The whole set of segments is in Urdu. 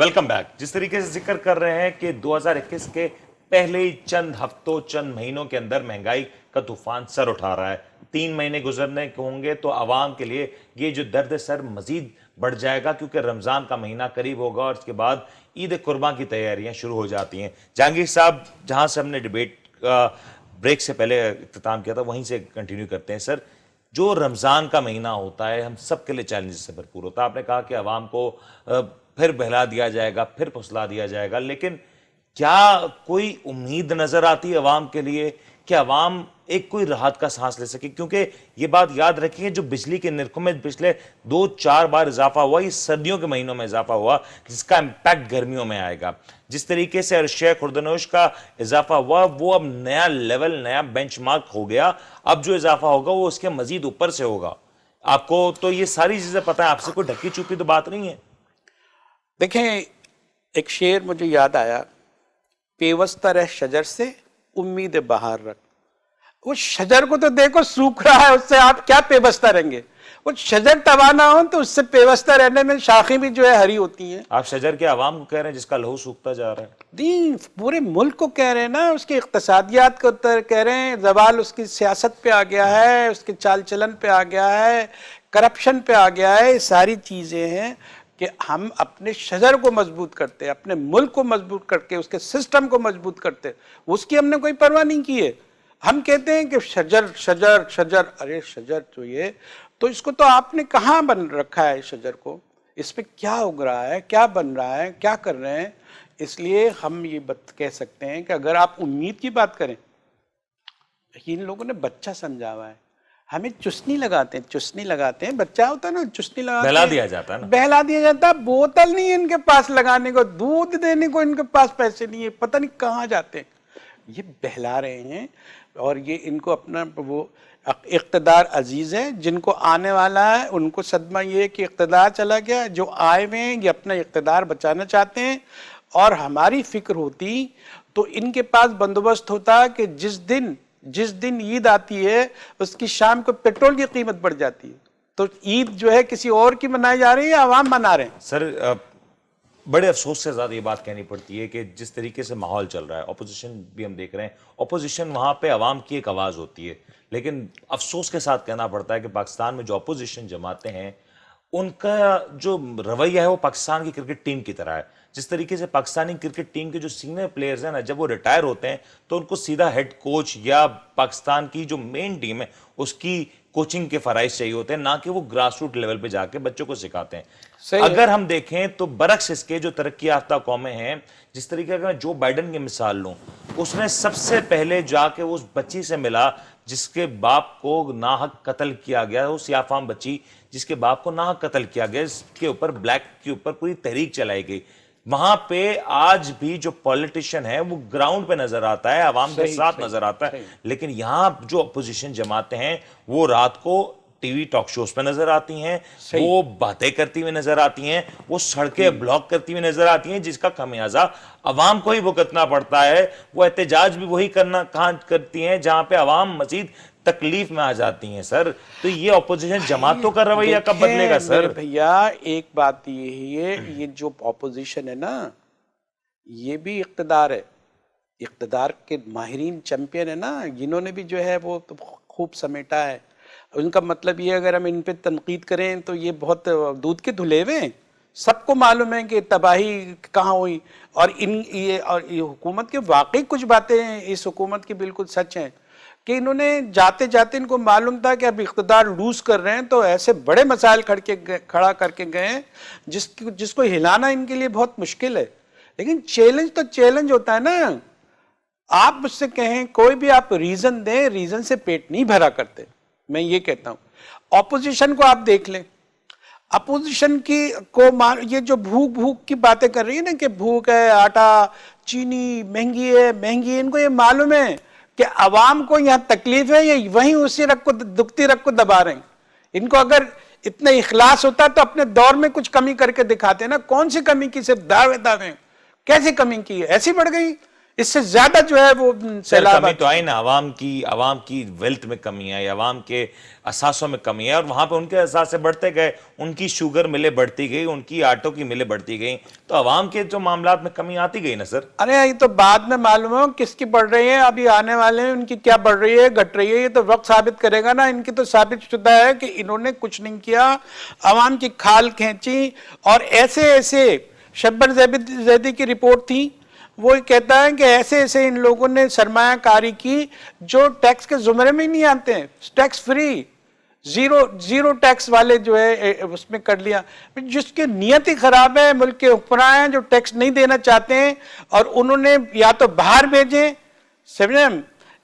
Welcome back. جس طریقے سے ذکر کر رہے ہیں کہ 2021 کے پہلے ہی چند ہفتوں چند مہینوں کے اندر مہنگائی کا طوفان سر اٹھا رہا ہے. 3 مہینے گزرنے ہوں گے تو عوام کے لیے یہ جو درد سر مزید بڑھ جائے گا، کیونکہ رمضان کا مہینہ قریب ہوگا اور اس کے بعد عید قرباں کی تیاریاں شروع ہو جاتی ہیں. جہانگیر صاحب، جہاں سے ہم نے ڈیبیٹ بریک سے پہلے اختتام کیا تھا وہیں سے کنٹینیو کرتے ہیں. سر، جو رمضان کا مہینہ ہوتا ہے ہم سب کے لیے چیلنج سے بھرپور ہوتا ہے. آپ نے کہا کہ عوام کو پھر بہلا دیا جائے گا، پھر پھسلا دیا جائے گا، لیکن کیا کوئی امید نظر آتی ہے عوام کے لیے کہ عوام ایک کوئی راحت کا سانس لے سکے؟ کیونکہ یہ بات یاد رکھیے، جو بجلی کے نرخوں میں پچھلے 2-4 بار اضافہ ہوا، یہ سردیوں کے مہینوں میں اضافہ ہوا، جس کا امپیکٹ گرمیوں میں آئے گا. جس طریقے سے ارشیا خوردنوش کا اضافہ ہوا، وہ اب نیا لیول، نیا بینچ مارک ہو گیا. اب جو اضافہ ہوگا وہ اس کے مزید اوپر سے ہوگا. آپ کو تو یہ ساری چیزیں پتہ ہیں، آپ سے کوئی ڈھکی چھپی تو بات نہیں ہے. دیکھیں، ایک شعر مجھے یاد آیا، پیوستہ رہ شجر سے امید بہار رکھ. وہ شجر کو تو دیکھو سوکھ رہا ہے، اس سے آپ کیا پیوستہ رہیں گے؟ وہ شجر تباہ نہ ہو تو اس سے پیوستہ رہنے میں شاخیں بھی جو ہے ہری ہوتی ہیں. آپ شجر کے عوام کو کہہ رہے ہیں جس کا لہو سوکھتا جا رہا ہے. نہیں، پورے ملک کو کہہ رہے ہیں نا، اس کی اقتصادیات کو کہہ رہے ہیں. زوال اس کی سیاست پہ آ گیا ہے، اس کے چال چلن پہ آ گیا ہے، کرپشن پہ آ گیا ہے. ساری چیزیں ہیں کہ ہم اپنے شجر کو مضبوط کرتے، اپنے ملک کو مضبوط کر کے اس کے سسٹم کو مضبوط کرتے، اس کی ہم نے کوئی پرواہ نہیں کی ہے. ہم کہتے ہیں کہ شجر شجر شجر. ارے شجر تو یہ تو اس کو تو آپ نے کہاں بن رکھا ہے؟ شجر کو اس پہ کیا اگ رہا ہے، کیا بن رہا ہے، کیا کر رہے ہیں؟ اس لیے ہم یہ کہہ سکتے ہیں کہ اگر آپ امید کی بات کریں، ان لوگوں نے بچہ سمجھا ہوا ہے. ہمیں چسنی لگاتے ہیں، بچہ ہوتا ہے نا، چسنی لگاتے ہیں، بہلا دیا جاتا ہے نا، بہلا دیا جاتا ہے. بوتل نہیں ہے ان کے پاس لگانے کو، دودھ دینے کو ان کے پاس پیسے نہیں ہے، پتہ نہیں کہاں جاتے ہیں. یہ بہلا رہے ہیں اور یہ ان کو اپنا وہ اقتدار عزیز ہے. جن کو آنے والا ہے ان کو صدمہ یہ ہے کہ اقتدار چلا گیا. جو آئے ہوئے ہیں یہ اپنا اقتدار بچانا چاہتے ہیں. اور ہماری فکر ہوتی تو ان کے پاس بندوبست ہوتا کہ جس دن عید آتی ہے اس کی شام کو پیٹرول کی قیمت بڑھ جاتی ہے. تو عید جو ہے کسی اور کی منائی جا رہی ہے یا عوام منا رہے ہیں؟ سر، بڑے افسوس سے زیادہ یہ بات کہنی پڑتی ہے کہ جس طریقے سے ماحول چل رہا ہے، اپوزیشن بھی ہم دیکھ رہے ہیں، اپوزیشن وہاں پہ عوام کی ایک آواز ہوتی ہے، لیکن افسوس کے ساتھ کہنا پڑتا ہے کہ پاکستان میں جو اپوزیشن جماعتیں ہیں ان کا جو رویہ ہے وہ پاکستان کی کرکٹ ٹیم کی طرح ہے. جس طریقے سے پاکستانی کرکٹ ٹیم کے جو سینئر پلیئرز ہیں نا، جب وہ ریٹائر ہوتے ہیں تو ان کو سیدھا ہیڈ کوچ یا پاکستان کی جو مین ٹیم ہے اس کی کوچنگ کے فرائض چاہیے ہوتے ہیں، نہ کہ وہ گراس روٹ لیول پہ جا کے بچوں کو سکھاتے ہیں. اگر ہم دیکھیں تو برعکس اس کے جو ترقی یافتہ قومیں ہیں، جس طریقے کا جو بائیڈن کی مثال لوں، اس نے سب سے پہلے جا کے اس بچی سے ملا جس کے باپ کو ناحق قتل کیا گیا، وہ سیاہ فام بچی جس کے باپ کو ناحق قتل کیا گیا، اس کے اوپر بلیک کے اوپر پوری تحریک چلائی گئی. وہاں پہ آج بھی جو پولیٹیشین ہے وہ گراؤنڈ پہ نظر آتا ہے، عوام کے ساتھ نظر آتا ہے. لیکن یہاں جو اپوزیشن جماعتیں ہیں وہ رات کو ٹی وی ٹاک شوز پہ نظر آتی ہیں، وہ باتیں کرتی ہوئی نظر آتی ہیں، وہ سڑکیں بلاک کرتی ہوئی نظر آتی ہیں، جس کا خمیازہ عوام کو ہی بھگتنا پڑتا ہے. وہ احتجاج بھی وہی کہاں کرتی ہیں جہاں پہ عوام مزید تکلیف میں آ جاتی ہیں. سر، تو یہ اپوزیشن جماعتوں کا رویہ کب بدلے گا؟ سر بھیا، ایک بات یہ ہے، یہ جو اپوزیشن ہے نا، یہ بھی اقتدار ہے، اقتدار کے ماہرین چیمپئن ہے نا، جنہوں نے بھی جو ہے وہ خوب سمیٹا ہے. ان کا مطلب یہ اگر ہم ان پہ تنقید کریں تو یہ بہت دودھ کے دھلے ہوئے ہیں. سب کو معلوم ہے کہ تباہی کہاں ہوئی. اور یہ حکومت کے واقعی کچھ باتیں اس حکومت کی بالکل سچ ہیں کہ انہوں نے جاتے جاتے ان کو معلوم تھا کہ اب اقتدار لوز کر رہے ہیں، تو ایسے بڑے مسائل کھڑا کر کے گئے ہیں جس کو ہلانا ان کے لیے بہت مشکل ہے. لیکن چیلنج تو چیلنج ہوتا ہے نا. آپ مجھ سے کہیں کوئی بھی آپ ریزن دیں، ریزن سے پیٹ نہیں بھرا کرتے. میں یہ کہتا ہوں اپوزیشن کو آپ دیکھ لیں، اپوزیشن یہ جو بھوک کی باتیں کر رہی ہے نا کہ بھوک ہے، آٹا چینی مہنگی ہے، ان کو یہ معلوم ہے کہ عوام کو یہاں تکلیف ہے، یہ وہیں اسی دکھتی رگ کو دبا رہے ہیں. ان کو اگر اتنا اخلاص ہوتا تو اپنے دور میں کچھ کمی کر کے دکھاتے نا. کون سی کمی کی؟ صرف دعوے کیسے کمی کی ہے؟ ایسی بڑھ گئی اس سے زیادہ جو ہے وہ سیلاب کمی تو آئی نا، عوام کی ویلتھ میں کمی آئی، عوام کے اثاثوں میں کمی ہے، اور وہاں پہ ان کے اثاثے بڑھتے گئے، ان کی شوگر ملیں بڑھتی گئی، ان کی آٹوں کی ملیں بڑھتی گئی، تو عوام کے جو معاملات میں کمی آتی گئی نا سر۔ ارے یہ تو بعد میں معلوم ہو کس کی بڑھ رہی ہے، ابھی آنے والے ہیں ان کی کیا بڑھ رہی ہے گھٹ رہی ہے، یہ تو وقت ثابت کرے گا نا۔ ان کی تو ثابت شدہ ہے کہ انہوں نے کچھ نہیں کیا، عوام کی کھال کھینچی، اور ایسے شبر زیدی کی رپورٹ تھی، وہ کہتا ہے کہ ایسے ان لوگوں نے سرمایہ کاری کی جو ٹیکس کے زمرے میں ہی نہیں آتے ہیں، ٹیکس فری، زیرو ٹیکس والے جو ہے اس میں کر لیا۔ جس کی نیت ہی خراب ہے، ملک کے حکمراں ہیں جو ٹیکس نہیں دینا چاہتے ہیں، اور انہوں نے یا تو باہر بھیجیں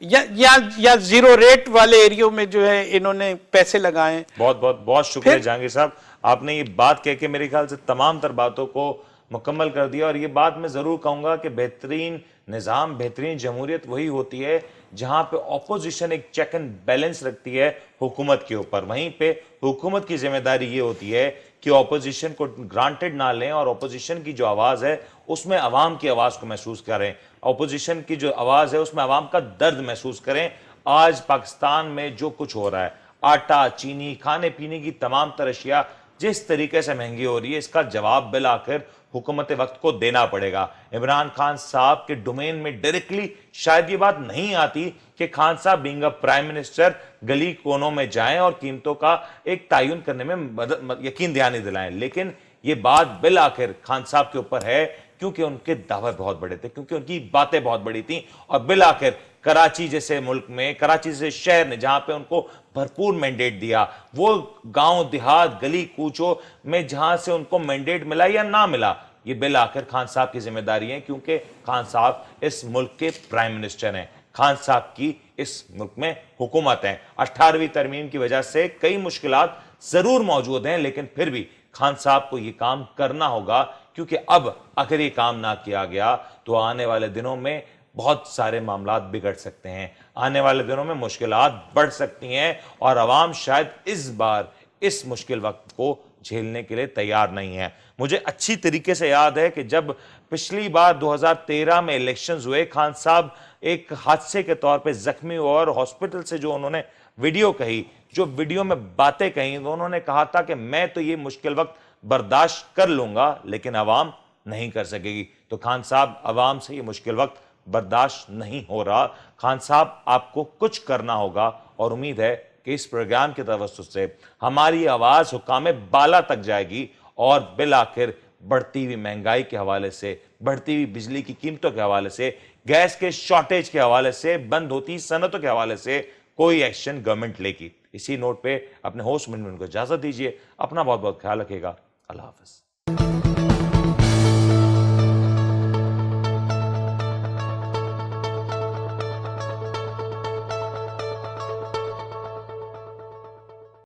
یا زیرو ریٹ والے ایریوں میں جو ہے انہوں نے پیسے لگائیں۔ بہت شکریہ جہانگیر صاحب، آپ نے یہ بات کہہ کے میرے خیال سے تمام تر باتوں کو مکمل کر دیا، اور یہ بات میں ضرور کہوں گا کہ بہترین نظام، بہترین جمہوریت وہی ہوتی ہے جہاں پہ اپوزیشن ایک چیک اینڈ بیلنس رکھتی ہے حکومت کے اوپر۔ وہیں پہ حکومت کی ذمہ داری یہ ہوتی ہے کہ اپوزیشن کو گرانٹڈ نہ لیں، اور اپوزیشن کی جو آواز ہے اس میں عوام کی آواز کو محسوس کریں، اپوزیشن کی جو آواز ہے اس میں عوام کا درد محسوس کریں۔ آج پاکستان میں جو کچھ ہو رہا ہے، آٹا، چینی، کھانے پینے کی تمام تر اشیاء جس طریقے سے مہنگی ہو رہی ہے، اس کا جواب بالآخر حکومت وقت کو دینا پڑے گا۔ عمران خان صاحب کے ڈومین میں ڈائریکٹلی شاید یہ بات نہیں آتی کہ خان صاحب بینگ اے پرائم منسٹر گلی کونوں میں جائیں اور قیمتوں کا ایک تعین کرنے میں یقین دہانی دلائیں، لیکن یہ بات بالآخر خان صاحب کے اوپر ہے، کیونکہ ان کے دعوے بہت بڑے تھے، کیونکہ ان کی باتیں بہت بڑی تھیں، اور بالآخر کراچی جیسے ملک میں، کراچی جیسے شہر نے جہاں پہ ان کو بھرپور مینڈیٹ دیا، وہ گاؤں دیہات گلی کوچوں میں جہاں سے ان کو مینڈیٹ ملا یا نہ ملا، یہ بالآخر خان صاحب کی ذمہ داری ہے، کیونکہ خان صاحب اس ملک کے پرائم منسٹر ہیں، خان صاحب کی اس ملک میں حکومت ہے۔ 18ویں ترمیم کی وجہ سے کئی مشکلات ضرور موجود ہیں، لیکن پھر بھی خان صاحب کو یہ کام کرنا ہوگا، کیونکہ اب اگر یہ کام نہ کیا گیا تو آنے والے دنوں میں بہت سارے معاملات بگڑ سکتے ہیں، آنے والے دنوں میں مشکلات بڑھ سکتی ہیں، اور عوام شاید اس بار اس مشکل وقت کو جھیلنے کے لیے تیار نہیں ہے۔ مجھے اچھی طریقے سے یاد ہے کہ جب پچھلی بار 2013 میں الیکشنز ہوئے، خان صاحب ایک حادثے کے طور پہ زخمی ہوئے، اور ہاسپٹل سے جو انہوں نے ویڈیو کہی، جو ویڈیو میں باتیں کہیں، تو انہوں نے کہا تھا کہ میں تو یہ مشکل وقت برداشت کر لوں گا، لیکن عوام نہیں کر سکے گی۔ تو خان صاحب، عوام سے یہ مشکل وقت برداشت نہیں ہو رہا، خان صاحب آپ کو کچھ کرنا ہوگا، اور امید ہے کہ اس پروگرام کے توسط سے ہماری آواز حکام بالا تک جائے گی، اور بالآخر بڑھتی ہوئی مہنگائی کے حوالے سے، بڑھتی ہوئی بجلی کی قیمتوں کے حوالے سے، گیس کے شارٹیج کے حوالے سے، بند ہوتی صنعتوں کے حوالے سے کوئی ایکشن گورنمنٹ لے گی۔ اسی نوٹ پہ اپنے ہوسٹ منمن کو اجازت دیجیے، اپنا بہت بہت خیال رکھیے گا، اللہ حافظ۔